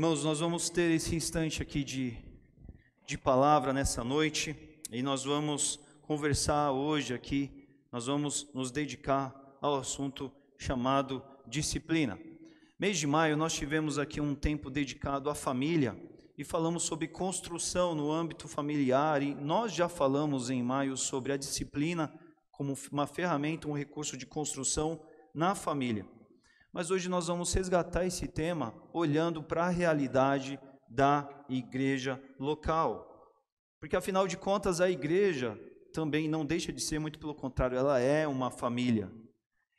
Irmãos, nós vamos ter esse instante aqui de palavra nessa noite, e nós vamos conversar hoje aqui, nós vamos nos dedicar ao assunto chamado disciplina. Mês de maio nós tivemos aqui um tempo dedicado à família, e falamos sobre construção no âmbito familiar, e nós já falamos em maio sobre a disciplina como uma ferramenta, um recurso de construção na família. Mas hoje nós vamos resgatar esse tema olhando para a realidade da igreja local. Porque afinal de contas a igreja também não deixa de ser, muito pelo contrário, ela é uma família.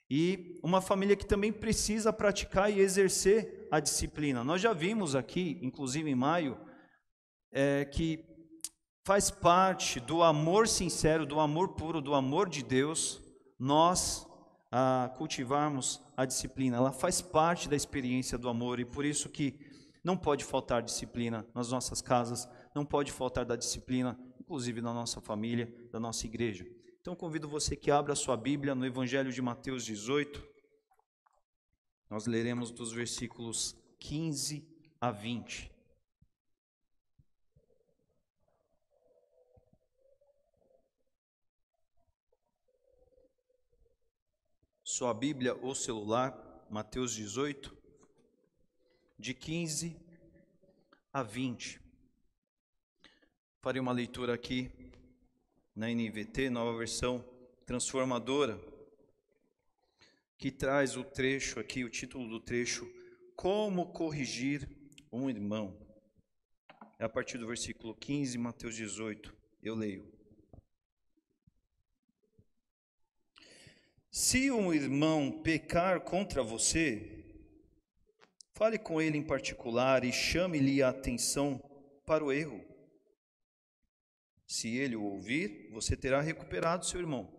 E uma família que também precisa praticar e exercer a disciplina. Nós já vimos aqui, inclusive em maio, que faz parte do amor sincero, do amor puro, do amor de Deus, nós cultivarmos a disciplina. Ela faz parte da experiência do amor, e por isso que não pode faltar disciplina nas nossas casas, não pode faltar da disciplina, inclusive na nossa família, da nossa igreja. Então convido você que abra a sua Bíblia no Evangelho de Mateus 18, nós leremos dos versículos 15 a 20. Sua Bíblia ou celular, Mateus 18, de 15 a 20. Farei uma leitura aqui na NVT, nova versão transformadora, que traz o trecho aqui, o título do trecho, Como corrigir um irmão. É a partir do versículo 15, Mateus 18, eu leio. Se um irmão pecar contra você, fale com ele em particular e chame-lhe a atenção para o erro. Se ele o ouvir, você terá recuperado seu irmão.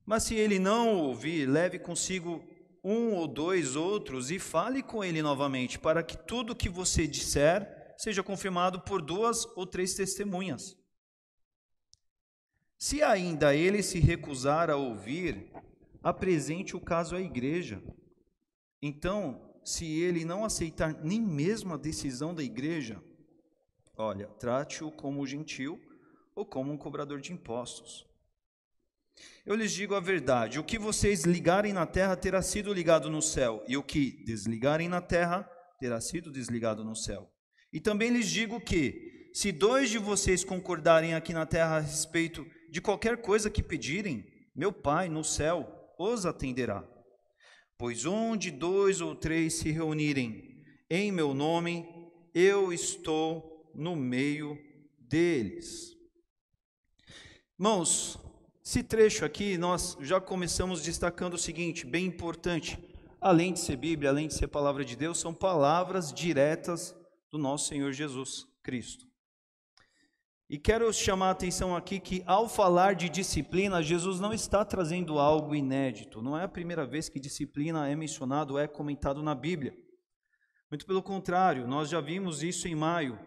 Mas se ele não o ouvir, leve consigo um ou dois outros e fale com ele novamente, para que tudo o que você disser seja confirmado por 2 ou 3 testemunhas. Se ainda ele se recusar a ouvir, apresente o caso à igreja. Então, se ele não aceitar nem mesmo a decisão da igreja, olha, trate-o como gentil ou como um cobrador de impostos. Eu lhes digo a verdade, o que vocês ligarem na terra terá sido ligado no céu, e o que desligarem na terra terá sido desligado no céu. E também lhes digo que, se 2 de vocês concordarem aqui na terra a respeito de qualquer coisa que pedirem, meu Pai no céu os atenderá. Pois onde 2 ou 3 se reunirem em meu nome, eu estou no meio deles. Irmãos, esse trecho aqui nós já começamos destacando o seguinte, bem importante. Além de ser Bíblia, além de ser palavra de Deus, são palavras diretas do nosso Senhor Jesus Cristo. E quero chamar a atenção aqui que ao falar de disciplina, Jesus não está trazendo algo inédito. Não é a primeira vez que disciplina é mencionado, é comentado na Bíblia. Muito pelo contrário, nós já vimos isso em maio.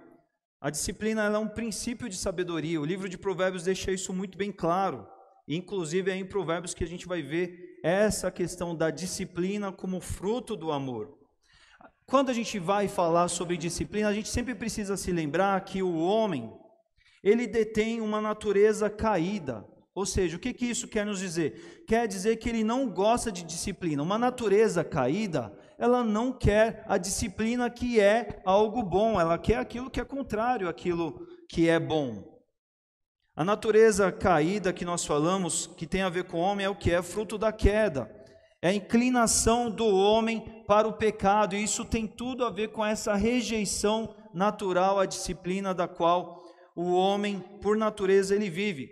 A disciplina ela é um princípio de sabedoria. O livro de Provérbios deixa isso muito bem claro. Inclusive é em Provérbios que a gente vai ver essa questão da disciplina como fruto do amor. Quando a gente vai falar sobre disciplina, a gente sempre precisa se lembrar que o homem, ele detém uma natureza caída. Ou seja, o que isso quer nos dizer? Quer dizer que ele não gosta de disciplina. Uma natureza caída, ela não quer a disciplina que é algo bom, ela quer aquilo que é contrário àquilo que é bom. A natureza caída que nós falamos, que tem a ver com o homem, é o que é fruto da queda. É a inclinação do homem para o pecado, e isso tem tudo a ver com essa rejeição natural à disciplina da qual o homem, por natureza, ele vive.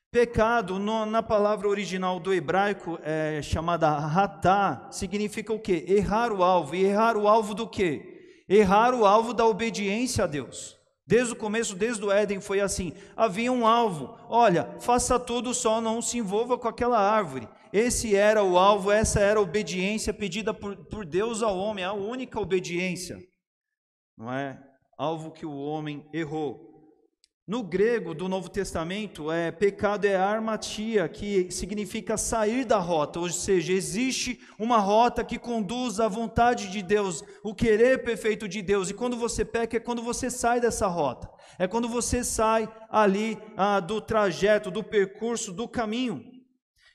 Pecado, na palavra original do hebraico, chamada ratá, significa o quê? Errar o alvo. E errar o alvo do quê? Errar o alvo da obediência a Deus. Desde o começo, desde o Éden, foi assim. Havia um alvo. Olha, faça tudo, só não se envolva com aquela árvore. Esse era o alvo, essa era a obediência pedida por Deus ao homem, a única obediência. Não é? Alvo que o homem errou. No grego do Novo Testamento, pecado é armatia, que significa sair da rota, ou seja, existe uma rota que conduz à vontade de Deus, o querer perfeito de Deus, e quando você peca é quando você sai dessa rota, é quando você sai ali do trajeto, do percurso, do caminho.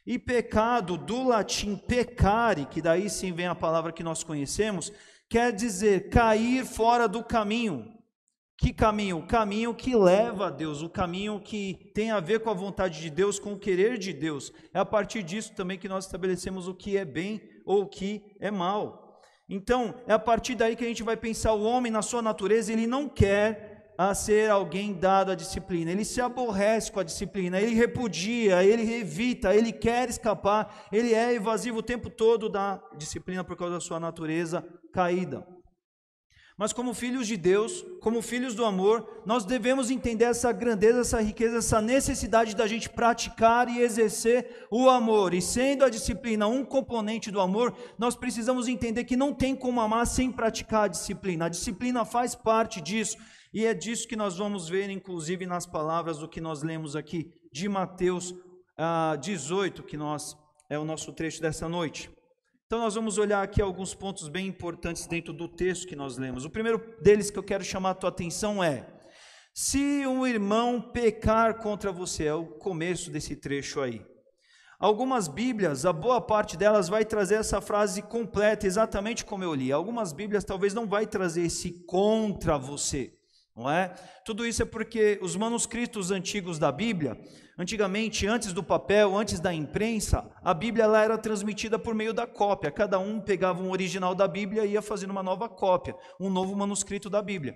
E pecado, do latim peccare, que daí sim vem a palavra que nós conhecemos, quer dizer cair fora do caminho. Que caminho? O caminho que leva a Deus, o caminho que tem a ver com a vontade de Deus, com o querer de Deus. É a partir disso também que nós estabelecemos o que é bem ou o que é mal. Então, é a partir daí que a gente vai pensar o homem na sua natureza, ele não quer ser alguém dado à disciplina, ele se aborrece com a disciplina, ele repudia, ele evita, ele quer escapar, ele é evasivo o tempo todo da disciplina por causa da sua natureza caída. Mas como filhos de Deus, como filhos do amor, nós devemos entender essa grandeza, essa riqueza, essa necessidade da gente praticar e exercer o amor. E sendo a disciplina um componente do amor, nós precisamos entender que não tem como amar sem praticar a disciplina. A disciplina faz parte disso. E é disso que nós vamos ver, inclusive, nas palavras do que nós lemos aqui, de Mateus 18, que é o nosso trecho dessa noite. Então nós vamos olhar aqui alguns pontos bem importantes dentro do texto que nós lemos. O primeiro deles que eu quero chamar a tua atenção é: se um irmão pecar contra você, é o começo desse trecho aí. Algumas Bíblias, a boa parte delas vai trazer essa frase completa, exatamente como eu li. Algumas Bíblias talvez não vai trazer esse contra você, não é? Tudo isso é porque os manuscritos antigos da Bíblia, antigamente, antes do papel, antes da imprensa, a Bíblia ela era transmitida por meio da cópia. Cada um pegava um original da Bíblia e ia fazendo uma nova cópia, um novo manuscrito da Bíblia.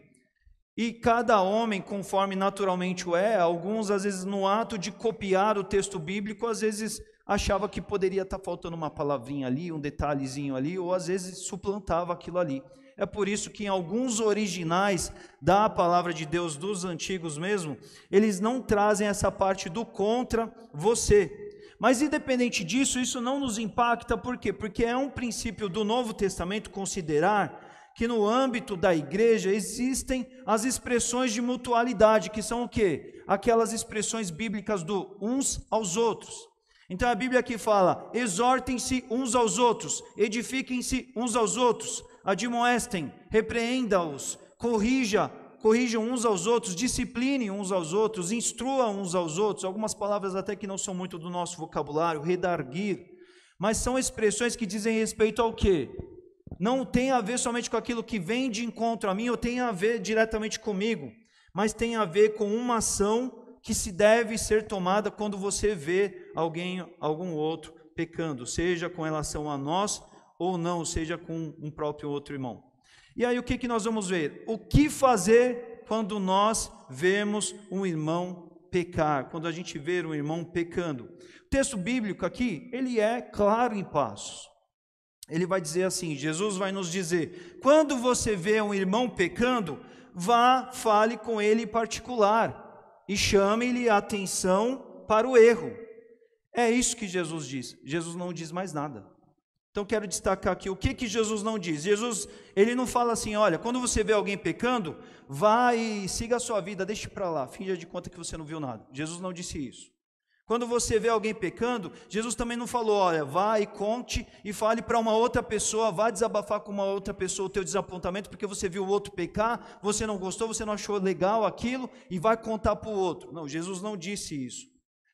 E cada homem, conforme naturalmente alguns às vezes no ato de copiar o texto bíblico, às vezes achava que poderia estar faltando uma palavrinha ali, um detalhezinho ali, ou às vezes suplantava aquilo ali. É por isso que em alguns originais da palavra de Deus, dos antigos mesmo, eles não trazem essa parte do contra você. Mas independente disso, isso não nos impacta, por quê? Porque é um princípio do Novo Testamento considerar que no âmbito da igreja existem as expressões de mutualidade, que são o quê? Aquelas expressões bíblicas do uns aos outros. Então a Bíblia aqui fala: exortem-se uns aos outros, edifiquem-se uns aos outros, admoestem, repreenda-os, corrijam uns aos outros, disciplinem uns aos outros, instruam uns aos outros. Algumas palavras até que não são muito do nosso vocabulário, redarguir, mas são expressões que dizem respeito ao quê? Não tem a ver somente com aquilo que vem de encontro a mim, ou tem a ver diretamente comigo, mas tem a ver com uma ação que se deve ser tomada quando você vê algum outro pecando, seja com relação a nós ou não, seja com um próprio outro irmão. E aí o que nós vamos ver? O que fazer quando nós vemos um irmão pecar, quando a gente vê um irmão pecando? O texto bíblico aqui, ele é claro em passos. Ele vai dizer assim, Jesus vai nos dizer: quando você vê um irmão pecando, vá, fale com ele em particular e chame-lhe a atenção para o erro. É isso que Jesus diz. Jesus não diz mais nada. Então quero destacar aqui o que Jesus não diz. Jesus, ele não fala assim: olha, quando você vê alguém pecando, vá e siga a sua vida, deixe para lá, finja de conta que você não viu nada. Jesus não disse isso. Quando você vê alguém pecando, Jesus também não falou: olha, vá e conte e fale para uma outra pessoa, vá desabafar com uma outra pessoa o teu desapontamento, porque você viu o outro pecar, você não gostou, você não achou legal aquilo e vai contar para o outro. Não, Jesus não disse isso.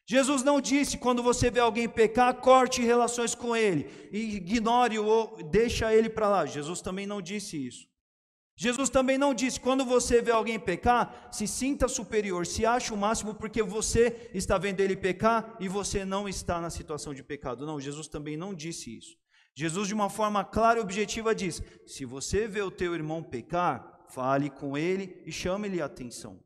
Jesus não disse: quando você vê alguém pecar, corte relações com ele, e ignore-o ou deixa ele para lá. Jesus também não disse isso. Jesus também não disse: quando você vê alguém pecar, se sinta superior, se ache o máximo porque você está vendo ele pecar e você não está na situação de pecado. Não, Jesus também não disse isso. Jesus, de uma forma clara e objetiva, diz: se você vê o teu irmão pecar, fale com ele e chame-lhe a atenção.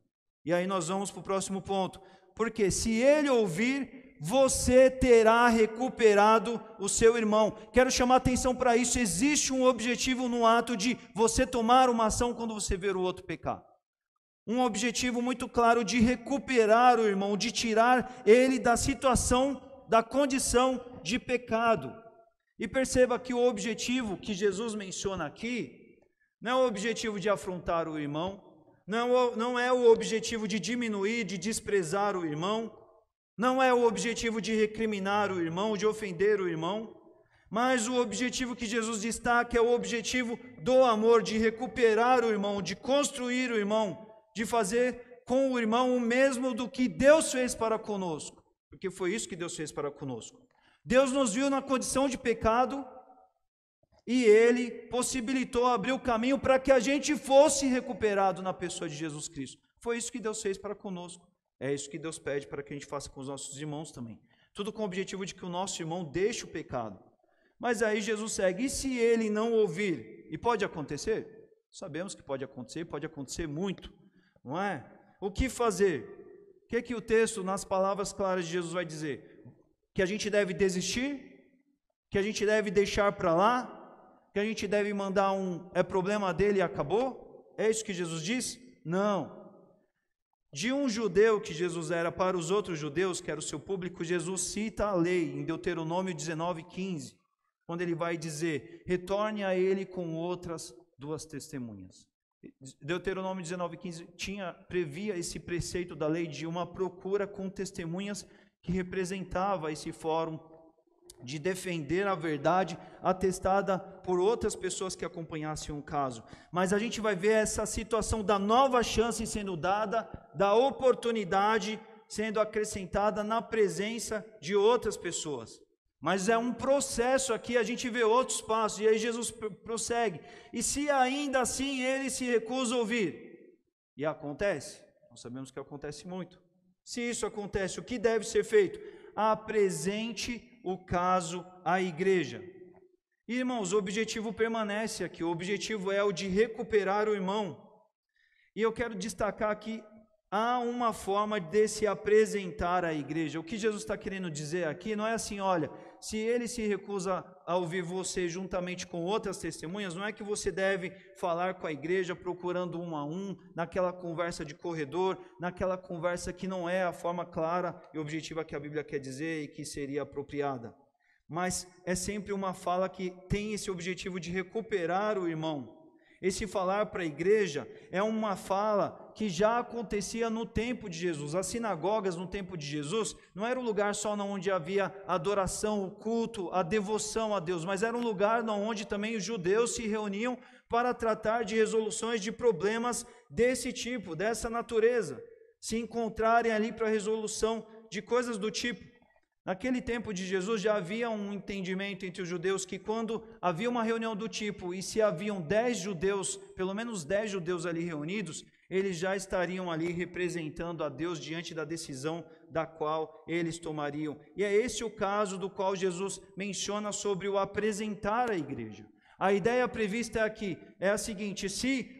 E aí nós vamos para o próximo ponto. Porque se ele ouvir, você terá recuperado o seu irmão. Quero chamar atenção para isso. Existe um objetivo no ato de você tomar uma ação quando você ver o outro pecar. Um objetivo muito claro de recuperar o irmão, de tirar ele da situação, da condição de pecado. E perceba que o objetivo que Jesus menciona aqui não é o objetivo de afrontar o irmão, não é o objetivo de diminuir, de desprezar o irmão, não é o objetivo de recriminar o irmão, de ofender o irmão, mas o objetivo que Jesus destaca é o objetivo do amor, de recuperar o irmão, de construir o irmão, de fazer com o irmão o mesmo do que Deus fez para conosco, porque foi isso que Deus fez para conosco. Deus nos viu na condição de pecado e Ele possibilitou, abriu o caminho para que a gente fosse recuperado na pessoa de Jesus Cristo. Foi isso que Deus fez para conosco. É isso que Deus pede para que a gente faça com os nossos irmãos também. Tudo com o objetivo de que o nosso irmão deixe o pecado. Mas aí Jesus segue, e se ele não ouvir? E pode acontecer? Sabemos que pode acontecer muito, não é? O que fazer? O que o texto, nas palavras claras de Jesus, vai dizer? Que a gente deve desistir? Que a gente deve deixar para lá? Que a gente deve mandar é problema dele e acabou? É isso que Jesus diz? Não. De um judeu que Jesus era para os outros judeus, que era o seu público, Jesus cita a lei em Deuteronômio 19:15, quando ele vai dizer, retorne a ele com outras 2 testemunhas. Deuteronômio 19:15 previa esse preceito da lei de uma procura com testemunhas que representava esse fórum de defender a verdade atestada por outras pessoas que acompanhassem o caso. Mas a gente vai ver essa situação da nova chance sendo dada, da oportunidade sendo acrescentada na presença de outras pessoas. Mas é um processo aqui, a gente vê outros passos, e aí Jesus prossegue. E se ainda assim ele se recusa a ouvir? E acontece, nós sabemos que acontece muito. Se isso acontece, o que deve ser feito? Apresente o caso à igreja. Irmãos, o objetivo permanece aqui, o objetivo é o de recuperar o irmão. E eu quero destacar aqui, há uma forma de se apresentar à igreja. O que Jesus está querendo dizer aqui não é assim, olha, se ele se recusa a ouvir você juntamente com outras testemunhas, não é que você deve falar com a igreja procurando um a um, naquela conversa de corredor, naquela conversa que não é a forma clara e objetiva que a Bíblia quer dizer e que seria apropriada. Mas é sempre uma fala que tem esse objetivo de recuperar o irmão. Esse falar para a igreja é uma fala que já acontecia no tempo de Jesus. As sinagogas no tempo de Jesus não era um lugar só onde havia adoração, o culto, a devoção a Deus, mas era um lugar onde também os judeus se reuniam para tratar de resoluções de problemas desse tipo, dessa natureza, se encontrarem ali para a resolução de coisas do tipo. Naquele tempo de Jesus já havia um entendimento entre os judeus que quando havia uma reunião do tipo e se haviam 10 judeus, pelo menos 10 judeus ali reunidos, eles já estariam ali representando a Deus diante da decisão da qual eles tomariam. E é esse o caso do qual Jesus menciona sobre o apresentar a igreja. A ideia prevista aqui é a seguinte: se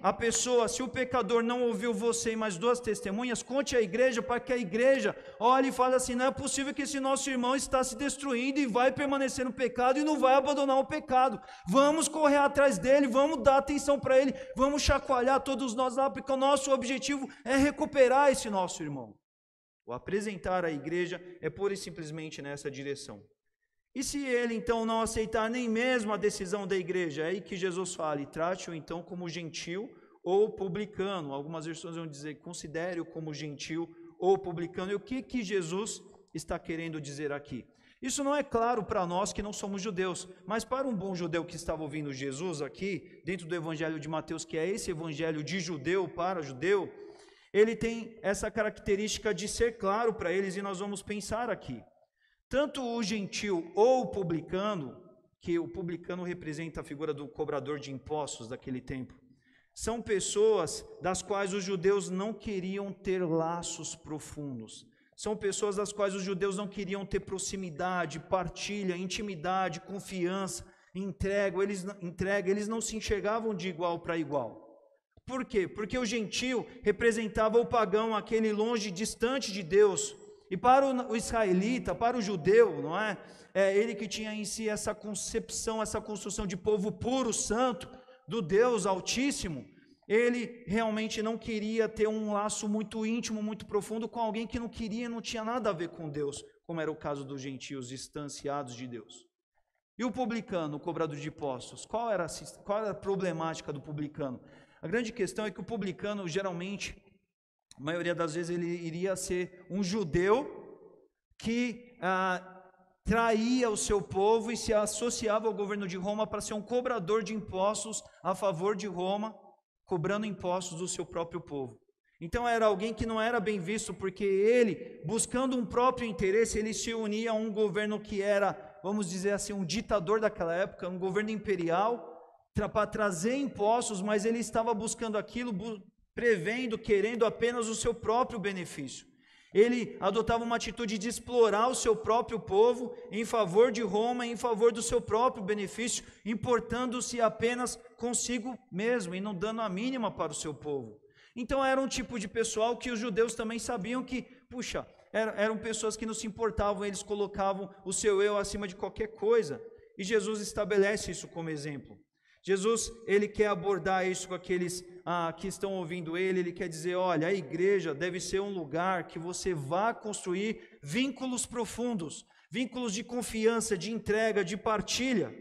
o pecador não ouviu você e mais 2 testemunhas, conte à igreja para que a igreja olhe e fale assim, não é possível que esse nosso irmão está se destruindo e vai permanecer no pecado e não vai abandonar o pecado. Vamos correr atrás dele, vamos dar atenção para ele, vamos chacoalhar todos nós lá, porque o nosso objetivo é recuperar esse nosso irmão. O apresentar à igreja é pura e simplesmente nessa direção. E se ele então não aceitar nem mesmo a decisão da igreja, é aí que Jesus fala, e trate-o então como gentil ou publicano. Algumas versões vão dizer, considere-o como gentil ou publicano. E o que Jesus está querendo dizer aqui? Isso não é claro para nós que não somos judeus, mas para um bom judeu que estava ouvindo Jesus aqui, dentro do evangelho de Mateus, que é esse evangelho de judeu para judeu, ele tem essa característica de ser claro para eles, e nós vamos pensar aqui. Tanto o gentil ou o publicano, que o publicano representa a figura do cobrador de impostos daquele tempo, são pessoas das quais os judeus não queriam ter laços profundos. São pessoas das quais os judeus não queriam ter proximidade, partilha, intimidade, confiança, entrega. Eles não se enxergavam de igual para igual. Por quê? Porque o gentil representava o pagão, aquele longe, distante de Deus. E para o israelita, para o judeu, não é? É ele que tinha em si essa concepção, essa construção de povo puro, santo, do Deus Altíssimo. Ele realmente não queria ter um laço muito íntimo, muito profundo com alguém que não queria, não tinha nada a ver com Deus, como era o caso dos gentios distanciados de Deus. E o publicano, o cobrador de impostos, qual era a problemática do publicano? A grande questão é que o publicano, geralmente, a maioria das vezes, ele iria ser um judeu que traía o seu povo e se associava ao governo de Roma para ser um cobrador de impostos a favor de Roma, cobrando impostos do seu próprio povo. Então era alguém que não era bem visto, porque ele, buscando um próprio interesse, ele se unia a um governo que era, vamos dizer assim, um ditador daquela época, um governo imperial, para trazer impostos, mas ele estava buscando aquilo, prevendo, querendo apenas o seu próprio benefício. Ele adotava uma atitude de explorar o seu próprio povo em favor de Roma, em favor do seu próprio benefício, importando-se apenas consigo mesmo e não dando a mínima para o seu povo. Então era um tipo de pessoal que os judeus também sabiam que, puxa, eram pessoas que não se importavam, eles colocavam o seu eu acima de qualquer coisa. E Jesus estabelece isso como exemplo. Jesus, ele quer abordar isso com aqueles que estão ouvindo ele quer dizer, olha, a igreja deve ser um lugar que você vá construir vínculos profundos, vínculos de confiança, de entrega, de partilha.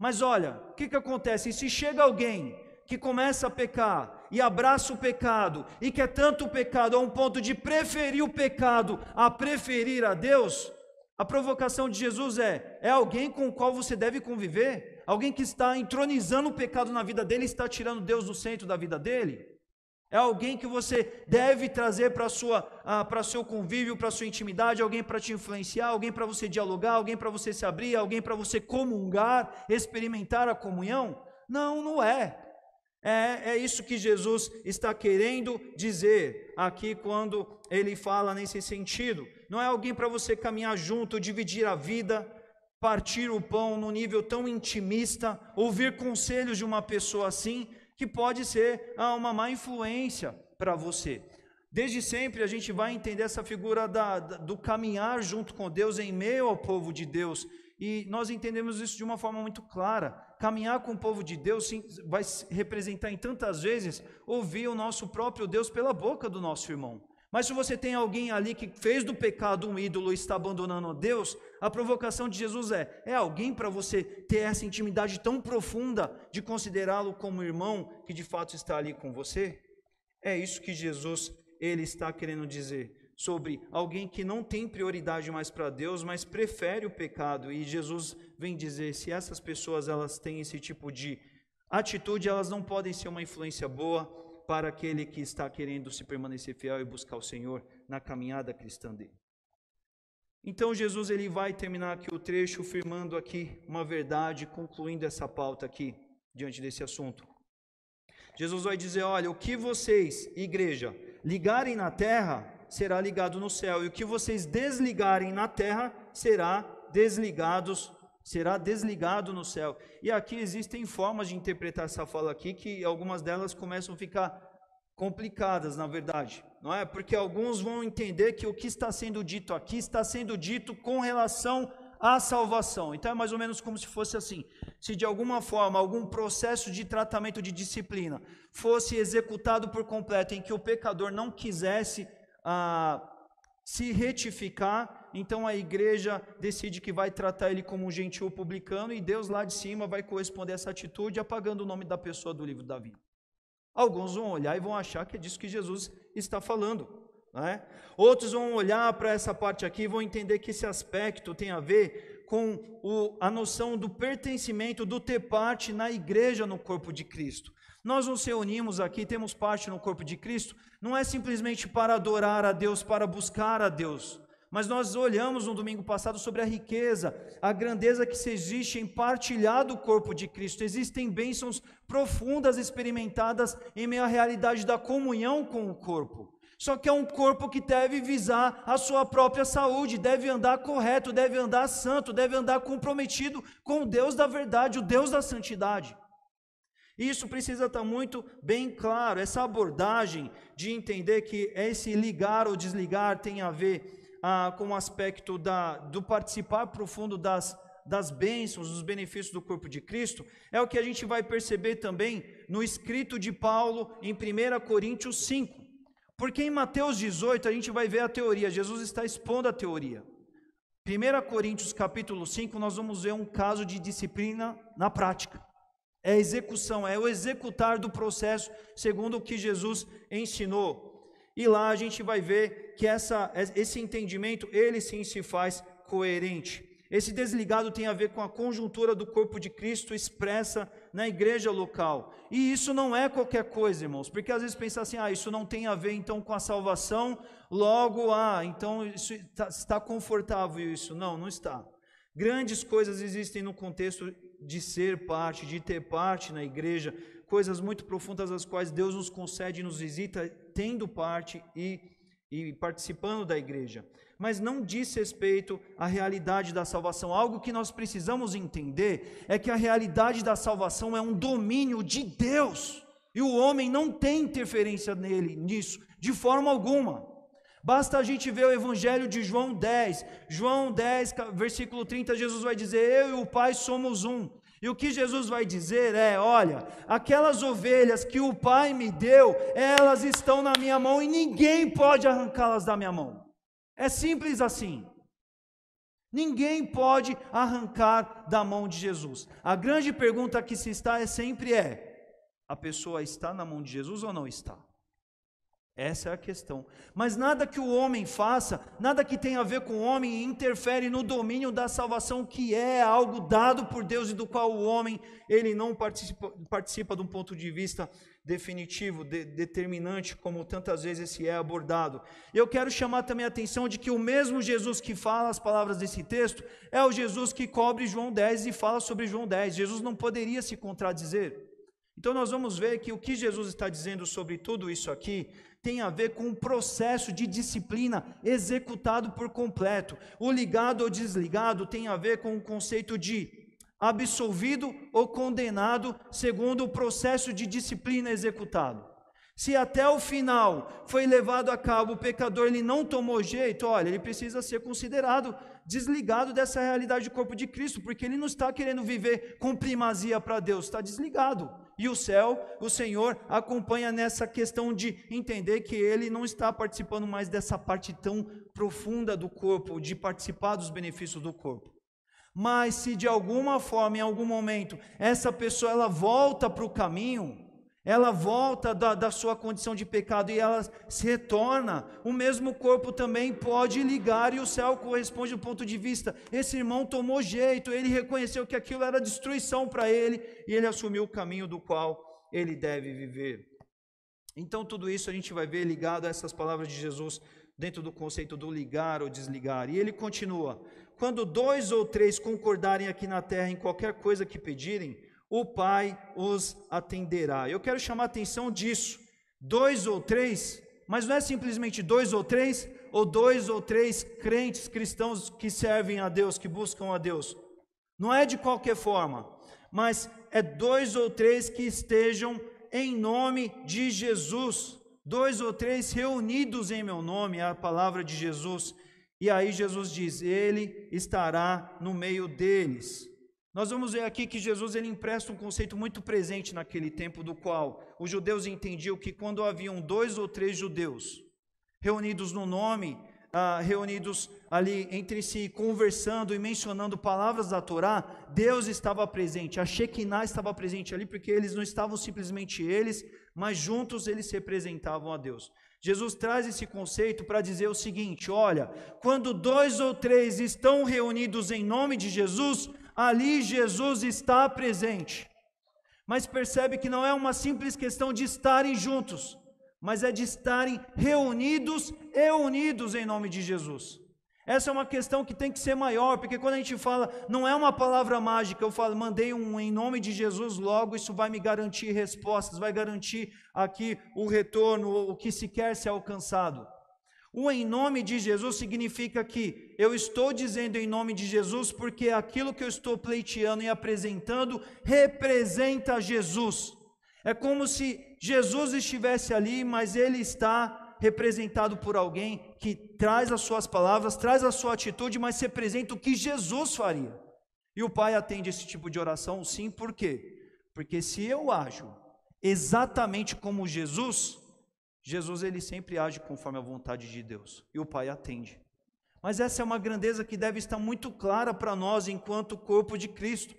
Mas olha, o que acontece? E se chega alguém que começa a pecar e abraça o pecado e quer tanto o pecado a um ponto de preferir o pecado a preferir a Deus, a provocação de Jesus é alguém com o qual você deve conviver? Alguém que está entronizando o pecado na vida dele, está tirando Deus do centro da vida dele? É alguém que você deve trazer para o seu convívio, para a sua intimidade, alguém para te influenciar, alguém para você dialogar, alguém para você se abrir, alguém para você comungar, experimentar a comunhão? Não, não é. É isso que Jesus está querendo dizer aqui quando ele fala nesse sentido. Não é alguém para você caminhar junto, dividir a vida, partir o pão num nível tão intimista, ouvir conselhos de uma pessoa assim, que pode ser uma má influência para você. Desde sempre a gente vai entender essa figura do caminhar junto com Deus em meio ao povo de Deus, e nós entendemos isso de uma forma muito clara. Caminhar com o povo de Deus vai representar em tantas vezes ouvir o nosso próprio Deus pela boca do nosso irmão. Mas se você tem alguém ali que fez do pecado um ídolo e está abandonando Deus, a provocação de Jesus é alguém para você ter essa intimidade tão profunda de considerá-lo como irmão que de fato está ali com você? É isso que Jesus ele está querendo dizer sobre alguém que não tem prioridade mais para Deus, mas prefere o pecado. E Jesus vem dizer, se essas pessoas elas têm esse tipo de atitude, elas não podem ser uma influência boa para aquele que está querendo se permanecer fiel e buscar o Senhor na caminhada cristã dele. Então Jesus ele vai terminar aqui o trecho firmando aqui uma verdade, concluindo essa pauta aqui, diante desse assunto. Jesus vai dizer, olha, o que vocês, igreja, ligarem na terra, será ligado no céu, e o que vocês desligarem na terra, será desligado no céu. E aqui existem formas de interpretar essa fala aqui, que algumas delas começam a ficar complicadas, na verdade, não é? Porque alguns vão entender que o que está sendo dito aqui, está sendo dito com relação à salvação. Então é mais ou menos como se fosse assim, se de alguma forma, algum processo de tratamento de disciplina fosse executado por completo, em que o pecador não quisesse se retificar, então a igreja decide que vai tratar ele como um gentil publicano, e Deus lá de cima vai corresponder a essa atitude, apagando o nome da pessoa do livro da vida. Alguns vão olhar e vão achar que é disso que Jesus está falando, não é? Outros vão olhar para essa parte aqui e vão entender que esse aspecto tem a ver com a noção do pertencimento, do ter parte na igreja, no corpo de Cristo. Nós nos reunimos aqui, temos parte no corpo de Cristo, não é simplesmente para adorar a Deus, para buscar a Deus, mas nós olhamos no domingo passado sobre a riqueza, a grandeza que se existe em partilhar do corpo de Cristo. Existem bênçãos profundas experimentadas em meio à realidade da comunhão com o corpo. Só que é um corpo que deve visar a sua própria saúde, deve andar correto, deve andar santo, deve andar comprometido com o Deus da verdade, o Deus da santidade. Isso precisa estar muito bem claro, essa abordagem de entender que esse ligar ou desligar tem a ver com o aspecto do participar profundo das bênçãos, dos benefícios do corpo de Cristo, é o que a gente vai perceber também no escrito de Paulo em 1 Coríntios 5, porque em Mateus 18 a gente vai ver a teoria, Jesus está expondo a teoria. 1 Coríntios capítulo 5 nós vamos ver um caso de disciplina na prática. É execução, é o executar do processo segundo o que Jesus ensinou. E lá a gente vai ver que esse entendimento, ele sim se faz coerente. Esse desligado tem a ver com a conjuntura do corpo de Cristo expressa na igreja local. E isso não é qualquer coisa, irmãos, porque às vezes pensa assim, isso não tem a ver então com a salvação, logo, então isso está confortável isso. Não, não está. Grandes coisas existem no contexto de ser parte, de ter parte na igreja, coisas muito profundas as quais Deus nos concede e nos visita, tendo parte e participando da igreja. Mas não diz respeito à realidade da salvação. Algo que nós precisamos entender é que a realidade da salvação é um domínio de Deus, e o homem não tem interferência nisso, de forma alguma. Basta a gente ver o evangelho de João 10, versículo 30, Jesus vai dizer, eu e o Pai somos um. E o que Jesus vai dizer é, olha, aquelas ovelhas que o Pai me deu, elas estão na minha mão e ninguém pode arrancá-las da minha mão. É simples assim. Ninguém pode arrancar da mão de Jesus. A grande pergunta que se está sempre a pessoa está na mão de Jesus ou não está? Essa é a questão. Mas nada que o homem faça, nada que tenha a ver com o homem, interfere no domínio da salvação, que é algo dado por Deus e do qual o homem, ele não participa de um ponto de vista definitivo, determinante, como tantas vezes esse é abordado. Eu quero chamar também a atenção de que o mesmo Jesus que fala as palavras desse texto, é o Jesus que cobre João 10 e fala sobre João 10. Jesus não poderia se contradizer. Então nós vamos ver que o que Jesus está dizendo sobre tudo isso aqui, tem a ver com um processo de disciplina executado por completo. O ligado ou desligado tem a ver com o conceito de absolvido ou condenado segundo o processo de disciplina executado. Se até o final foi levado a cabo, o pecador ele não tomou jeito, olha, ele precisa ser considerado desligado dessa realidade do corpo de Cristo, porque ele não está querendo viver com primazia para Deus, está desligado. E o céu, o Senhor, acompanha nessa questão de entender que ele não está participando mais dessa parte tão profunda do corpo, de participar dos benefícios do corpo. Mas se de alguma forma, em algum momento, essa pessoa ela volta para o caminho, ela volta da sua condição de pecado e ela se retorna, o mesmo corpo também pode ligar e o céu corresponde do ponto de vista, esse irmão tomou jeito, ele reconheceu que aquilo era destruição para ele e ele assumiu o caminho do qual ele deve viver. Então tudo isso a gente vai ver ligado a essas palavras de Jesus dentro do conceito do ligar ou desligar. E ele continua, quando 2 ou 3 concordarem aqui na terra em qualquer coisa que pedirem, o Pai os atenderá. Eu quero chamar a atenção disso. 2 ou 3, mas não é simplesmente 2 ou 3, ou 2 ou 3 crentes cristãos que servem a Deus, que buscam a Deus. Não é de qualquer forma, mas é 2 ou 3 que estejam em nome de Jesus. 2 ou 3 reunidos em meu nome, é a palavra de Jesus. E aí Jesus diz, ele estará no meio deles. Nós vamos ver aqui que Jesus ele empresta um conceito muito presente naquele tempo, do qual os judeus entendiam que quando haviam 2 ou 3 judeus reunidos no nome, reunidos ali entre si, conversando e mencionando palavras da Torá, Deus estava presente, a Shekinah estava presente ali, porque eles não estavam simplesmente eles, mas juntos eles representavam a Deus. Jesus traz esse conceito para dizer o seguinte, olha, quando 2 ou 3 estão reunidos em nome de Jesus, ali Jesus está presente. Mas percebe que não é uma simples questão de estarem juntos, mas é de estarem reunidos e unidos em nome de Jesus. Essa é uma questão que tem que ser maior, porque quando a gente fala, não é uma palavra mágica, eu falo, mandei um em nome de Jesus, logo isso vai me garantir respostas, vai garantir aqui o retorno, o que se quer ser alcançado. O em nome de Jesus significa que eu estou dizendo em nome de Jesus porque aquilo que eu estou pleiteando e apresentando representa Jesus. É como se Jesus estivesse ali, mas ele está representado por alguém que traz as suas palavras, traz a sua atitude, mas representa o que Jesus faria. E o Pai atende esse tipo de oração, sim, por quê? Porque se eu ajo exatamente como Jesus ele sempre age conforme a vontade de Deus, e o Pai atende. Mas essa é uma grandeza que deve estar muito clara para nós enquanto corpo de Cristo.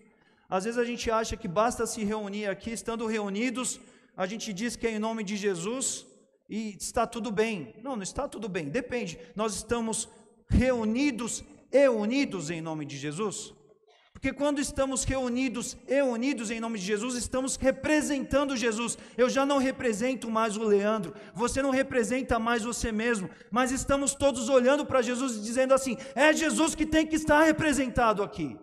Às vezes a gente acha que basta se reunir aqui, estando reunidos, a gente diz que é em nome de Jesus e está tudo bem. Não, não está tudo bem, depende. Nós estamos reunidos e unidos em nome de Jesus? Porque quando estamos reunidos e unidos em nome de Jesus, estamos representando Jesus. Eu já não represento mais o Leandro, você não representa mais você mesmo, mas estamos todos olhando para Jesus e dizendo assim: é Jesus que tem que estar representado aqui.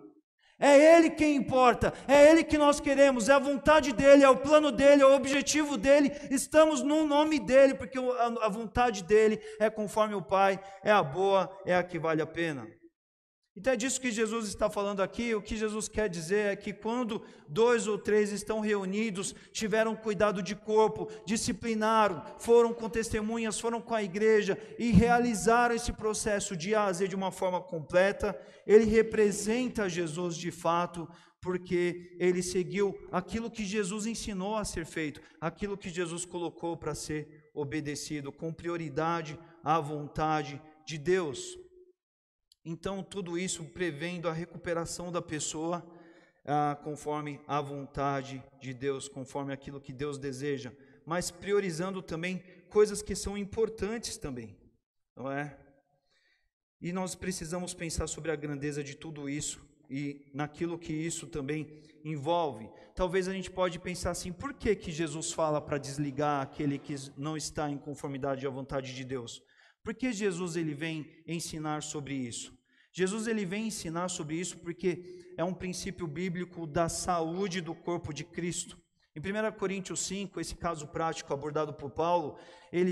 É Ele quem importa, é Ele que nós queremos, é a vontade dEle, é o plano dEle, é o objetivo dEle, estamos no nome dEle, porque a vontade dEle é conforme o Pai, é a boa, é a que vale a pena. Então é disso que Jesus está falando aqui. O que Jesus quer dizer é que quando 2 ou 3 estão reunidos, tiveram cuidado de corpo, disciplinaram, foram com testemunhas, foram com a igreja e realizaram esse processo de A a Z de uma forma completa, ele representa Jesus de fato, porque ele seguiu aquilo que Jesus ensinou a ser feito, aquilo que Jesus colocou para ser obedecido, com prioridade à vontade de Deus. Então, tudo isso prevendo a recuperação da pessoa conforme a vontade de Deus, conforme aquilo que Deus deseja, mas priorizando também coisas que são importantes também, não é? E nós precisamos pensar sobre a grandeza de tudo isso e naquilo que isso também envolve. Talvez a gente pode pensar assim: por que Jesus fala para desligar aquele que não está em conformidade à vontade de Deus? Por que Jesus ele vem ensinar sobre isso? Jesus ele vem ensinar sobre isso porque é um princípio bíblico da saúde do corpo de Cristo. Em 1 Coríntios 5, esse caso prático abordado por Paulo,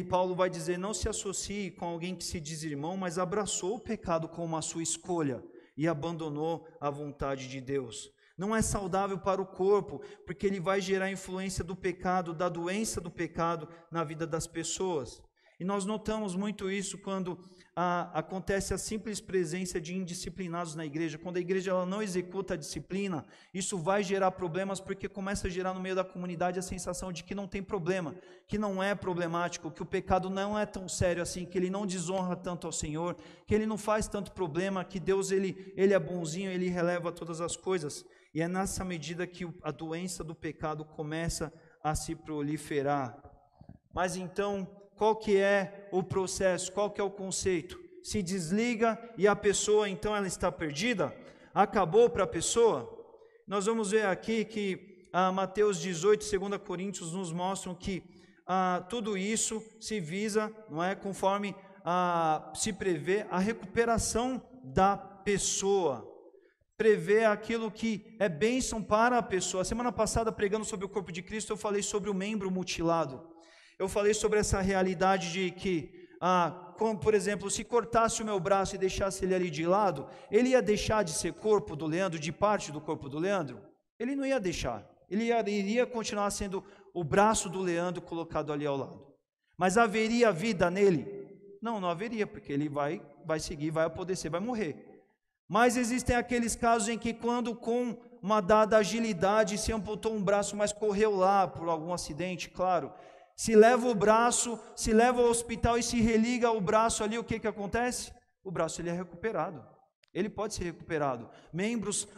Paulo vai dizer: não se associe com alguém que se diz irmão, mas abraçou o pecado como a sua escolha e abandonou a vontade de Deus. Não é saudável para o corpo, porque ele vai gerar influência do pecado, da doença do pecado na vida das pessoas. E nós notamos muito isso quando acontece a simples presença de indisciplinados na igreja. Quando a igreja ela não executa a disciplina, isso vai gerar problemas, porque começa a gerar no meio da comunidade a sensação de que não tem problema, que não é problemático, que o pecado não é tão sério assim, que ele não desonra tanto ao Senhor, que ele não faz tanto problema, que Deus ele é bonzinho, ele releva todas as coisas. E é nessa medida que a doença do pecado começa a se proliferar. Mas então, qual que é o processo? Qual que é o conceito? Se desliga e a pessoa, então, ela está perdida? Acabou para a pessoa? Nós vamos ver aqui que Mateus 18, 2 Coríntios nos mostram que tudo isso se visa, não é, conforme se prevê a recuperação da pessoa. Prevê aquilo que é bênção para a pessoa. A semana passada, pregando sobre o corpo de Cristo, eu falei sobre o membro mutilado. Eu falei sobre essa realidade de que, como, por exemplo, se cortasse o meu braço e deixasse ele ali de lado, ele ia deixar de ser corpo do Leandro, de parte do corpo do Leandro? Ele não ia deixar. Ele iria continuar sendo o braço do Leandro colocado ali ao lado. Mas haveria vida nele? Não, não haveria, porque ele vai seguir, vai apodrecer, vai morrer. Mas existem aqueles casos em que, quando com uma dada agilidade se amputou um braço, mas correu lá por algum acidente, claro, se leva o braço, se leva ao hospital e se religa o braço ali, o que acontece? O braço ele é recuperado, ele pode ser recuperado.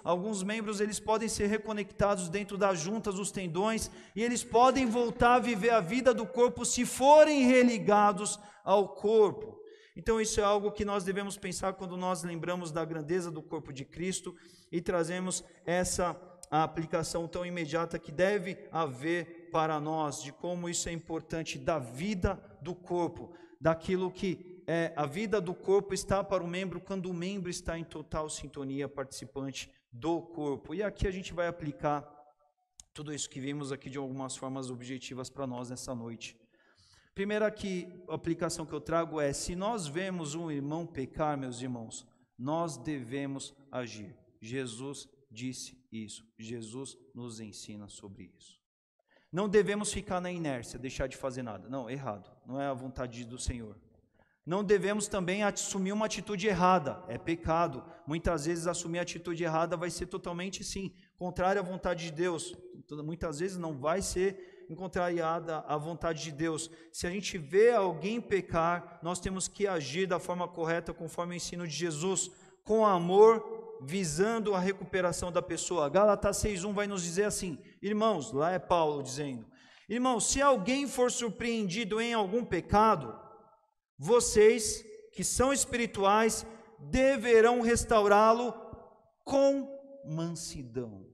Alguns membros eles podem ser reconectados dentro das juntas, dos tendões, e eles podem voltar a viver a vida do corpo se forem religados ao corpo. Então isso é algo que nós devemos pensar quando nós lembramos da grandeza do corpo de Cristo e trazemos essa aplicação tão imediata que deve haver para nós, de como isso é importante da vida do corpo, daquilo que a vida do corpo está para o membro quando o membro está em total sintonia, participante do corpo. E aqui a gente vai aplicar tudo isso que vimos aqui de algumas formas objetivas para nós nessa noite. Primeira aplicação que eu trago é: se nós vemos um irmão pecar, meus irmãos, nós devemos agir. Jesus disse isso, Jesus nos ensina sobre isso. Não devemos ficar na inércia, deixar de fazer nada. Não, errado, não é a vontade do Senhor. Não devemos também assumir uma atitude errada, é pecado. Muitas vezes assumir a atitude errada vai ser totalmente, sim, contrária à vontade de Deus. Muitas vezes não vai ser contrariada à vontade de Deus. Se a gente vê alguém pecar, nós temos que agir da forma correta, conforme o ensino de Jesus, com amor visando a recuperação da pessoa. Gálatas 6:1 vai nos dizer assim, irmãos, lá é Paulo dizendo, irmãos, se alguém for surpreendido em algum pecado, vocês que são espirituais deverão restaurá-lo com mansidão.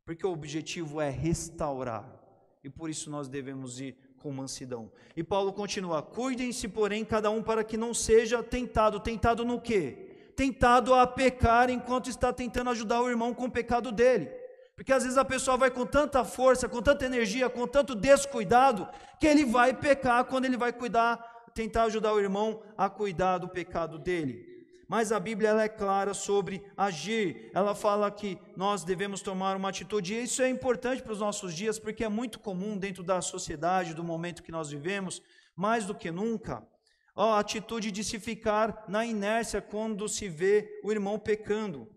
Porque o objetivo é restaurar, e por isso nós devemos ir com mansidão. E Paulo continua, cuidem-se, porém, cada um para que não seja tentado. Tentado no quê? Tentado a pecar enquanto está tentando ajudar o irmão com o pecado dele. Porque às vezes a pessoa vai com tanta força, com tanta energia, com tanto descuidado, que ele vai pecar quando ele vai tentar ajudar o irmão a cuidar do pecado dele. Mas a Bíblia ela é clara sobre agir, ela fala que nós devemos tomar uma atitude, e isso é importante para os nossos dias, porque é muito comum dentro da sociedade, do momento que nós vivemos, mais do que nunca, a atitude de se ficar na inércia quando se vê o irmão pecando,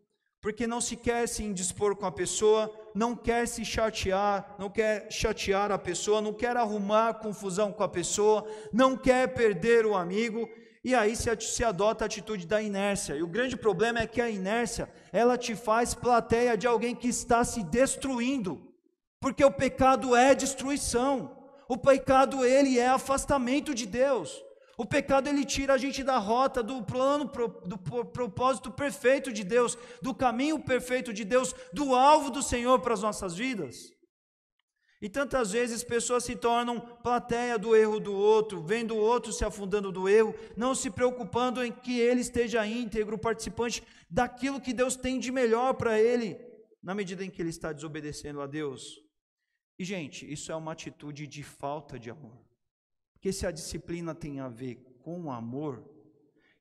porque não se quer se indispor com a pessoa, não quer se chatear, não quer chatear a pessoa, não quer arrumar confusão com a pessoa, não quer perder o amigo, e aí se adota a atitude da inércia. E o grande problema é que a inércia, ela te faz plateia de alguém que está se destruindo, porque o pecado é destruição, o pecado ele é afastamento de Deus, o pecado ele tira a gente da rota, do plano, do propósito perfeito de Deus, do caminho perfeito de Deus, do alvo do Senhor para as nossas vidas. E tantas vezes pessoas se tornam plateia do erro do outro, vendo o outro se afundando do erro, não se preocupando em que ele esteja íntegro, participante daquilo que Deus tem de melhor para ele, na medida em que ele está desobedecendo a Deus. E gente, isso é uma atitude de falta de amor. Porque se a disciplina tem a ver com o amor,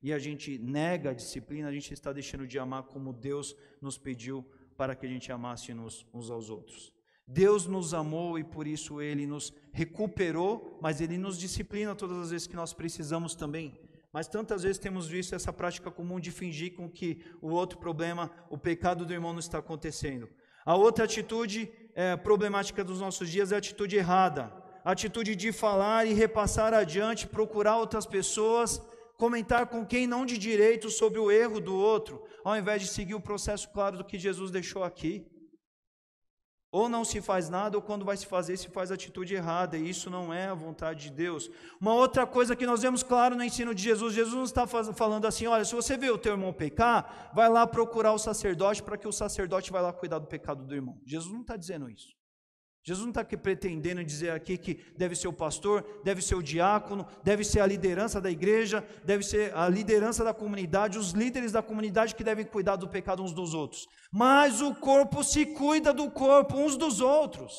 e a gente nega a disciplina, a gente está deixando de amar como Deus nos pediu para que a gente amasse uns aos outros. Deus nos amou e por isso Ele nos recuperou, mas Ele nos disciplina todas as vezes que nós precisamos também. Mas tantas vezes temos visto essa prática comum de fingir com que o outro problema, o pecado do irmão não está acontecendo. A outra atitude problemática dos nossos dias é a atitude errada. A atitude de falar e repassar adiante, procurar outras pessoas, comentar com quem não de direito sobre o erro do outro, ao invés de seguir o processo claro do que Jesus deixou aqui. Ou não se faz nada, ou quando vai se fazer, se faz a atitude errada, e isso não é a vontade de Deus. Uma outra coisa que nós vemos claro no ensino de Jesus, Jesus não está falando assim, olha, se você vê o teu irmão pecar, vai lá procurar o sacerdote, para que o sacerdote vai lá cuidar do pecado do irmão. Jesus não está dizendo isso. Jesus não está pretendendo dizer aqui que deve ser o pastor, deve ser o diácono, deve ser a liderança da igreja, deve ser a liderança da comunidade, os líderes da comunidade que devem cuidar do pecado uns dos outros. Mas o corpo se cuida do corpo uns dos outros.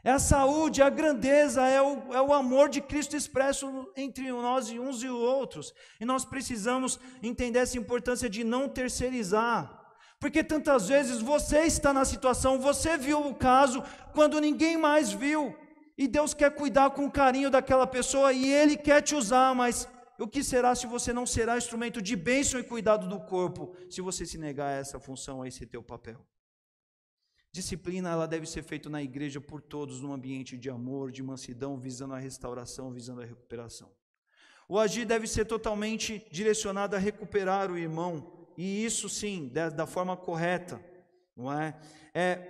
É a saúde, a grandeza, é o amor de Cristo expresso entre nós e uns e outros. E nós precisamos entender essa importância de não terceirizar. Porque tantas vezes você está na situação, você viu o caso quando ninguém mais viu, e Deus quer cuidar com carinho daquela pessoa e Ele quer te usar, mas o que será se você não será instrumento de bênção e cuidado do corpo, se você se negar a essa função, a esse teu papel? Disciplina, ela deve ser feita na igreja por todos, num ambiente de amor, de mansidão, visando a restauração, visando a recuperação. O agir deve ser totalmente direcionado a recuperar o irmão, e isso sim, da forma correta, não é?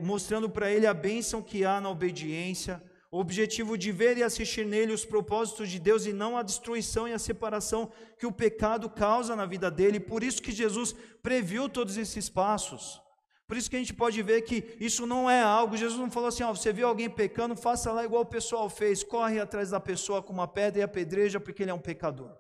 Mostrando para ele a bênção que há na obediência, o objetivo de ver e assistir nele os propósitos de Deus e não a destruição e a separação que o pecado causa na vida dele. Por isso que Jesus previu todos esses passos. Por isso que a gente pode ver que isso não é algo, Jesus não falou assim, você viu alguém pecando, faça lá igual o pessoal fez, corre atrás da pessoa com uma pedra e apedreja porque ele é um pecador.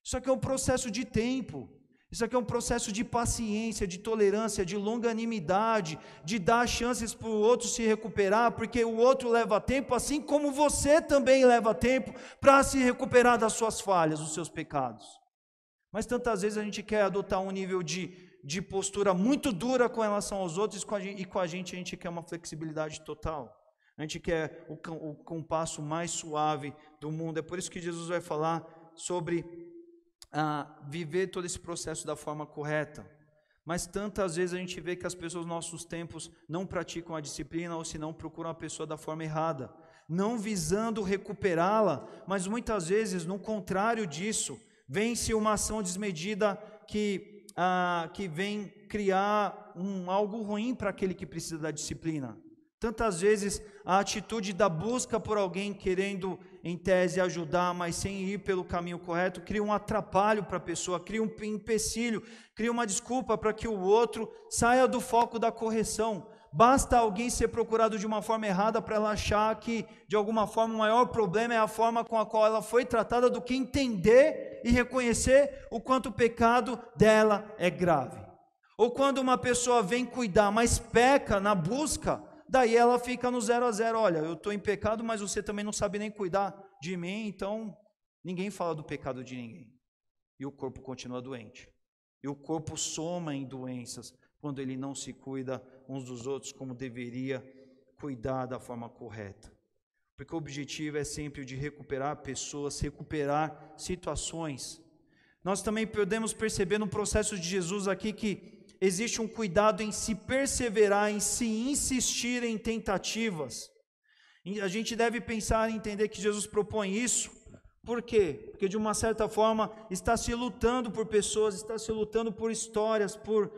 Isso aqui é um processo de tempo. Isso aqui é um processo de paciência, de tolerância, de longanimidade, de dar chances para o outro se recuperar, porque o outro leva tempo, assim como você também leva tempo para se recuperar das suas falhas, dos seus pecados. Mas tantas vezes a gente quer adotar um nível de postura muito dura com relação aos outros, e com a gente quer uma flexibilidade total. A gente quer o compasso mais suave do mundo. É por isso que Jesus vai falar sobre viver todo esse processo da forma correta. Mas tantas vezes a gente vê que as pessoas nos nossos tempos não praticam a disciplina, ou se não procuram a pessoa da forma errada, não visando recuperá-la, mas muitas vezes no contrário disso, vence uma ação desmedida que que vem criar algo ruim para aquele que precisa da disciplina. Tantas vezes a atitude da busca por alguém querendo, em tese, ajudar, mas sem ir pelo caminho correto, cria um atrapalho para a pessoa, cria um empecilho, cria uma desculpa para que o outro saia do foco da correção. Basta alguém ser procurado de uma forma errada para ela achar que, de alguma forma, o maior problema é a forma com a qual ela foi tratada, do que entender e reconhecer o quanto o pecado dela é grave. Ou quando uma pessoa vem cuidar, mas peca na busca, daí ela fica no 0 a 0, olha, eu estou em pecado, mas você também não sabe nem cuidar de mim, então ninguém fala do pecado de ninguém. E o corpo continua doente. E o corpo soma em doenças, quando ele não se cuida uns dos outros como deveria cuidar da forma correta. Porque o objetivo é sempre o de recuperar pessoas, recuperar situações. Nós também podemos perceber no processo de Jesus aqui que existe um cuidado em se perseverar, em se insistir em tentativas. E a gente deve pensar e entender que Jesus propõe isso. Por quê? Porque de uma certa forma está se lutando por pessoas, está se lutando por histórias, por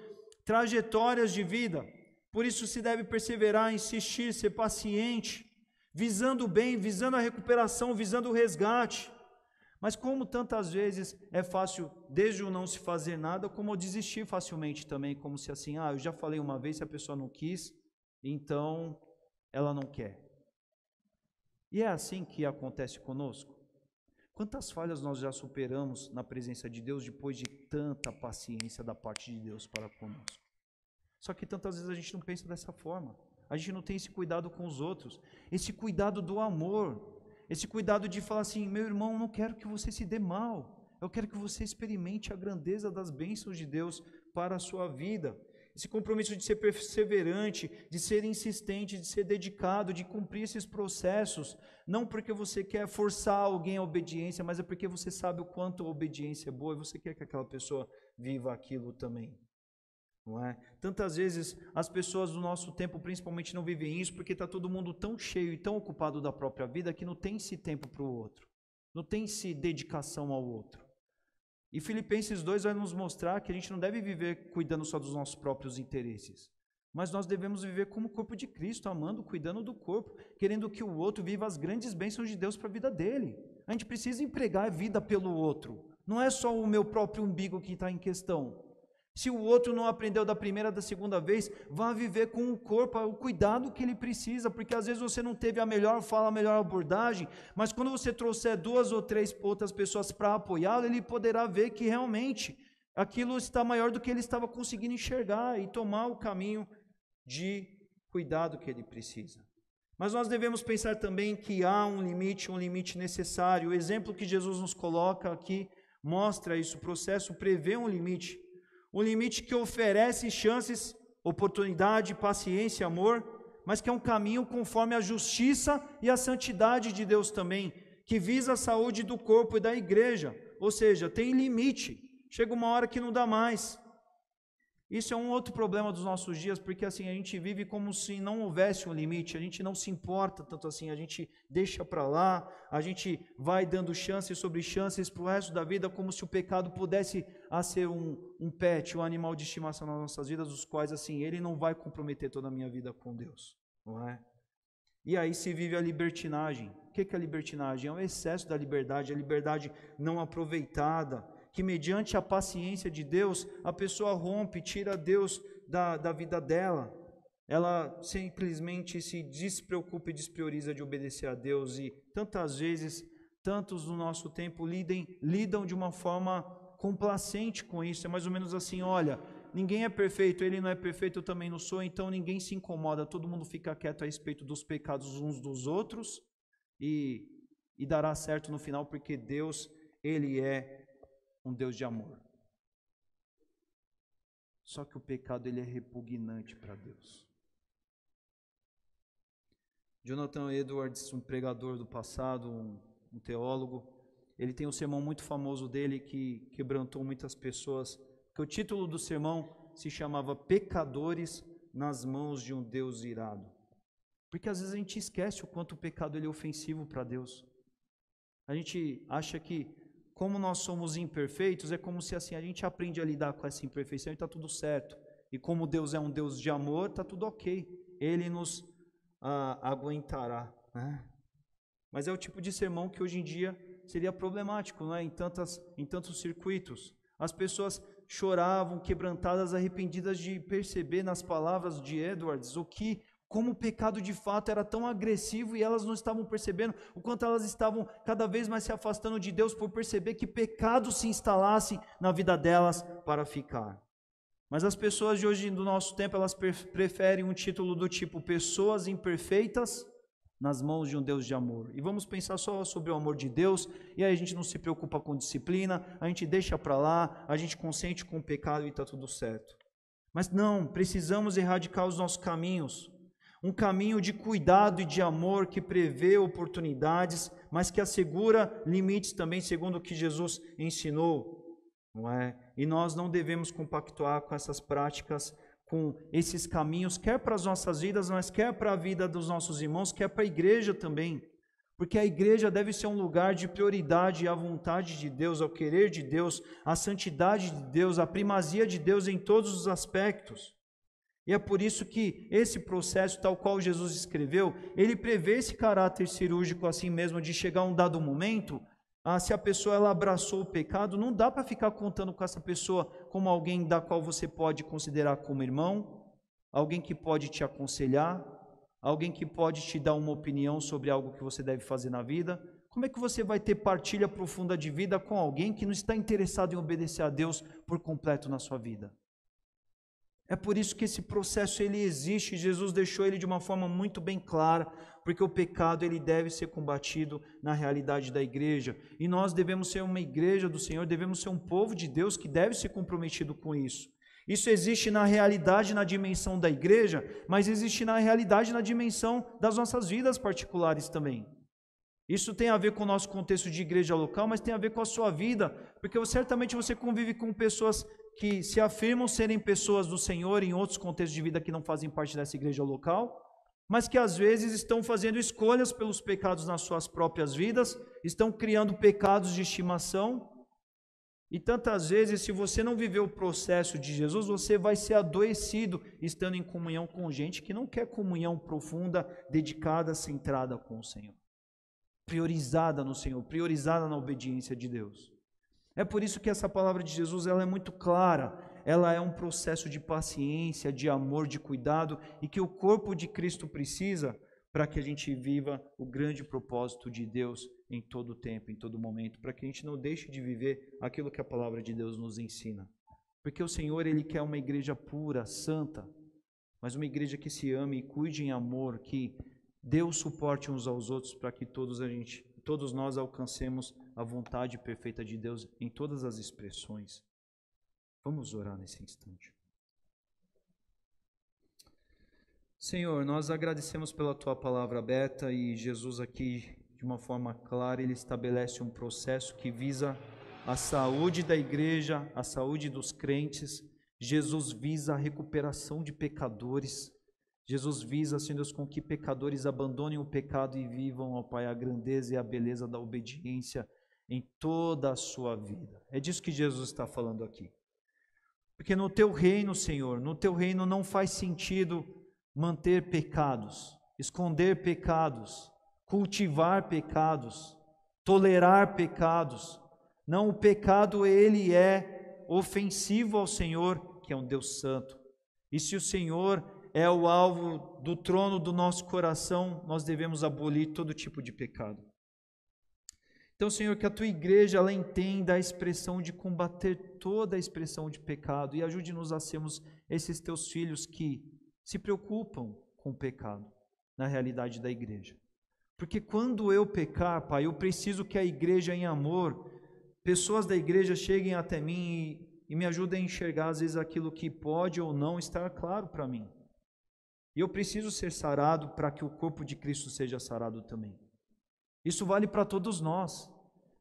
trajetórias de vida. Por isso se deve perseverar, insistir, ser paciente, visando o bem, visando a recuperação, visando o resgate. Mas como tantas vezes é fácil, desde o não se fazer nada, como desistir facilmente também, como se assim, eu já falei uma vez, se a pessoa não quis, então ela não quer. E é assim que acontece conosco. Quantas falhas nós já superamos na presença de Deus depois de tanta paciência da parte de Deus para conosco? Só que tantas vezes a gente não pensa dessa forma. A gente não tem esse cuidado com os outros, esse cuidado do amor, esse cuidado de falar assim, meu irmão, não quero que você se dê mal, eu quero que você experimente a grandeza das bênçãos de Deus para a sua vida. Esse compromisso de ser perseverante, de ser insistente, de ser dedicado, de cumprir esses processos, não porque você quer forçar alguém à obediência, mas é porque você sabe o quanto a obediência é boa e você quer que aquela pessoa viva aquilo também. Não é? Tantas vezes as pessoas do nosso tempo principalmente não vivem isso porque está todo mundo tão cheio e tão ocupado da própria vida que não tem esse tempo para o outro, não tem esse dedicação ao outro. E Filipenses 2 vai nos mostrar que a gente não deve viver cuidando só dos nossos próprios interesses, mas nós devemos viver como o corpo de Cristo, amando, cuidando do corpo, querendo que o outro viva as grandes bênçãos de Deus para a vida dele. A gente precisa empregar a vida pelo outro, não é só o meu próprio umbigo que está em questão. Se o outro não aprendeu da primeira, da segunda vez, vá viver com o corpo, o cuidado que ele precisa, porque às vezes você não teve a melhor fala, a melhor abordagem, mas quando você trouxer 2 ou 3 outras pessoas para apoiá-lo, ele poderá ver que realmente aquilo está maior do que ele estava conseguindo enxergar e tomar o caminho de cuidado que ele precisa. Mas nós devemos pensar também que há um limite necessário. O exemplo que Jesus nos coloca aqui mostra isso, o processo prevê um limite que oferece chances, oportunidade, paciência, amor, mas que é um caminho conforme a justiça e a santidade de Deus também, que visa a saúde do corpo e da igreja, ou seja, tem limite, chega uma hora que não dá mais. Isso é um outro problema dos nossos dias, porque assim, a gente vive como se não houvesse um limite, a gente não se importa tanto assim, a gente deixa para lá, a gente vai dando chances sobre chances para o resto da vida, como se o pecado pudesse ser um pet, um animal de estimação nas nossas vidas, os quais assim, ele não vai comprometer toda a minha vida com Deus, não é? E aí se vive a libertinagem. O que é a libertinagem? É o excesso da liberdade, a liberdade não aproveitada, que mediante a paciência de Deus, a pessoa rompe, tira Deus da vida dela. Ela simplesmente se despreocupa e desprioriza de obedecer a Deus. E tantas vezes, tantos no nosso tempo lidam de uma forma complacente com isso. É mais ou menos assim, olha, ninguém é perfeito, ele não é perfeito, eu também não sou, então ninguém se incomoda, todo mundo fica quieto a respeito dos pecados uns dos outros e dará certo no final, porque Deus, Ele é um Deus de amor. Só que o pecado ele é repugnante para Deus. Jonathan Edwards, um pregador do passado, um teólogo, ele tem um sermão muito famoso dele que quebrantou muitas pessoas, que o título do sermão se chamava Pecadores nas mãos de um Deus irado. Porque às vezes a gente esquece o quanto o pecado ele é ofensivo para Deus. A gente acha que como nós somos imperfeitos, é como se assim, a gente aprende a lidar com essa imperfeição e está tudo certo. E como Deus é um Deus de amor, está tudo ok. Ele nos aguentará, né? Mas é o tipo de sermão que hoje em dia seria problemático, não é? Em tantos circuitos. As pessoas choravam, quebrantadas, arrependidas de perceber nas palavras de Edwards como o pecado de fato era tão agressivo e elas não estavam percebendo o quanto elas estavam cada vez mais se afastando de Deus por perceber que pecado se instalasse na vida delas para ficar. Mas as pessoas de hoje, do nosso tempo, elas preferem um título do tipo Pessoas Imperfeitas nas mãos de um Deus de amor. E vamos pensar só sobre o amor de Deus, e aí a gente não se preocupa com disciplina, a gente deixa para lá, a gente consente com o pecado e está tudo certo. Mas não, precisamos erradicar os nossos caminhos. Um caminho de cuidado e de amor que prevê oportunidades, mas que assegura limites também, segundo o que Jesus ensinou, não é? E nós não devemos compactuar com essas práticas, com esses caminhos, quer para as nossas vidas, mas quer para a vida dos nossos irmãos, quer para a igreja também. Porque a igreja deve ser um lugar de prioridade à vontade de Deus, ao querer de Deus, à santidade de Deus, à primazia de Deus em todos os aspectos. E é por isso que esse processo, tal qual Jesus escreveu, ele prevê esse caráter cirúrgico assim mesmo, de chegar a um dado momento, se a pessoa ela abraçou o pecado, não dá para ficar contando com essa pessoa como alguém da qual você pode considerar como irmão, alguém que pode te aconselhar, alguém que pode te dar uma opinião sobre algo que você deve fazer na vida. Como é que você vai ter partilha profunda de vida com alguém que não está interessado em obedecer a Deus por completo na sua vida? É por isso que esse processo ele existe, Jesus deixou ele de uma forma muito bem clara, porque o pecado ele deve ser combatido na realidade da igreja. E nós devemos ser uma igreja do Senhor, devemos ser um povo de Deus que deve ser comprometido com isso. Isso existe na realidade, na dimensão da igreja, mas existe na realidade, na dimensão das nossas vidas particulares também. Isso tem a ver com o nosso contexto de igreja local, mas tem a ver com a sua vida, porque certamente você convive com pessoas que se afirmam serem pessoas do Senhor em outros contextos de vida que não fazem parte dessa igreja local, mas que às vezes estão fazendo escolhas pelos pecados nas suas próprias vidas, estão criando pecados de estimação, e tantas vezes, se você não viver o processo de Jesus, você vai ser adoecido estando em comunhão com gente que não quer comunhão profunda, dedicada, centrada com o Senhor, priorizada no Senhor, priorizada na obediência de Deus. É por isso que essa palavra de Jesus ela é muito clara, ela é um processo de paciência, de amor, de cuidado, e que o corpo de Cristo precisa para que a gente viva o grande propósito de Deus em todo tempo, em todo momento, para que a gente não deixe de viver aquilo que a palavra de Deus nos ensina. Porque o Senhor, Ele quer uma igreja pura, santa, mas uma igreja que se ame e cuide em amor, que dê o suporte uns aos outros para que todos nós alcancemos a vontade perfeita de Deus em todas as expressões. Vamos orar nesse instante. Senhor, nós agradecemos pela Tua palavra aberta e Jesus aqui, de uma forma clara, Ele estabelece um processo que visa a saúde da igreja, a saúde dos crentes. Jesus visa a recuperação de pecadores. Jesus visa, Senhor Deus, com que pecadores abandonem o pecado e vivam, ó Pai, a grandeza e a beleza da obediência em toda a sua vida. É disso que Jesus está falando aqui. Porque no Teu reino, Senhor, no Teu reino não faz sentido manter pecados, esconder pecados, cultivar pecados, tolerar pecados. Não, o pecado ele é ofensivo ao Senhor, que é um Deus santo. E se o Senhor é o alvo do trono do nosso coração, nós devemos abolir todo tipo de pecado. Então, Senhor, que a Tua igreja ela entenda a expressão de combater toda a expressão de pecado e ajude-nos a sermos esses Teus filhos que se preocupam com o pecado na realidade da igreja. Porque quando eu pecar, Pai, eu preciso que a igreja em amor, pessoas da igreja cheguem até mim e me ajudem a enxergar às vezes aquilo que pode ou não estar claro para mim. E eu preciso ser sarado para que o corpo de Cristo seja sarado também. Isso vale para todos nós.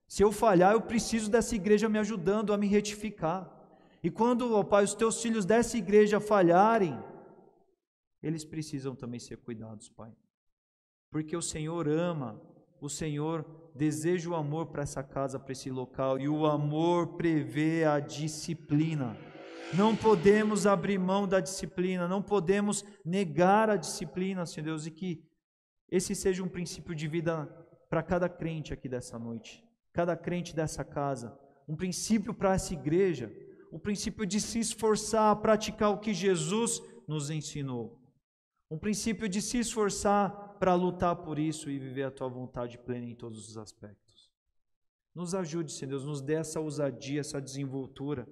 Se eu falhar, eu preciso dessa igreja me ajudando a me retificar. E quando, ó Pai, os Teus filhos dessa igreja falharem, eles precisam também ser cuidados, Pai. Porque o Senhor ama o Senhor deseja o amor para essa casa, para esse local, e o amor prevê a disciplina. Não podemos abrir mão da disciplina, não podemos negar a disciplina, Senhor Deus, e que esse seja um princípio de vida para cada crente aqui dessa noite, cada crente dessa casa, um princípio para essa igreja, o princípio de se esforçar a praticar o que Jesus nos ensinou, um princípio de se esforçar para lutar por isso e viver a Tua vontade plena em todos os aspectos. Nos ajude, Senhor Deus, nos dê essa ousadia, essa desenvoltura,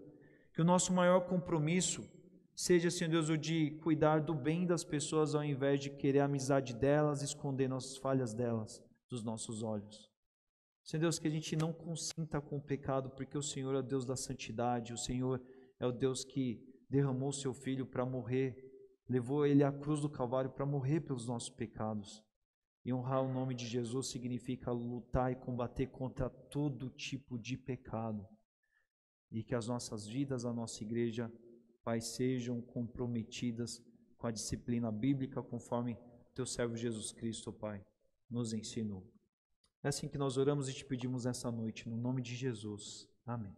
que o nosso maior compromisso seja, Senhor Deus, o de cuidar do bem das pessoas ao invés de querer a amizade delas, esconder nossas falhas delas dos nossos olhos. Senhor Deus, que a gente não consinta com o pecado, porque o Senhor é o Deus da santidade, o Senhor é o Deus que derramou o seu Filho para morrer, levou Ele à cruz do Calvário para morrer pelos nossos pecados. E honrar o nome de Jesus significa lutar e combater contra todo tipo de pecado. E que as nossas vidas, a nossa igreja, Pai, sejam comprometidas com a disciplina bíblica, conforme Teu servo Jesus Cristo, Pai, nos ensinou. É assim que nós oramos e te pedimos essa noite, no nome de Jesus. Amém.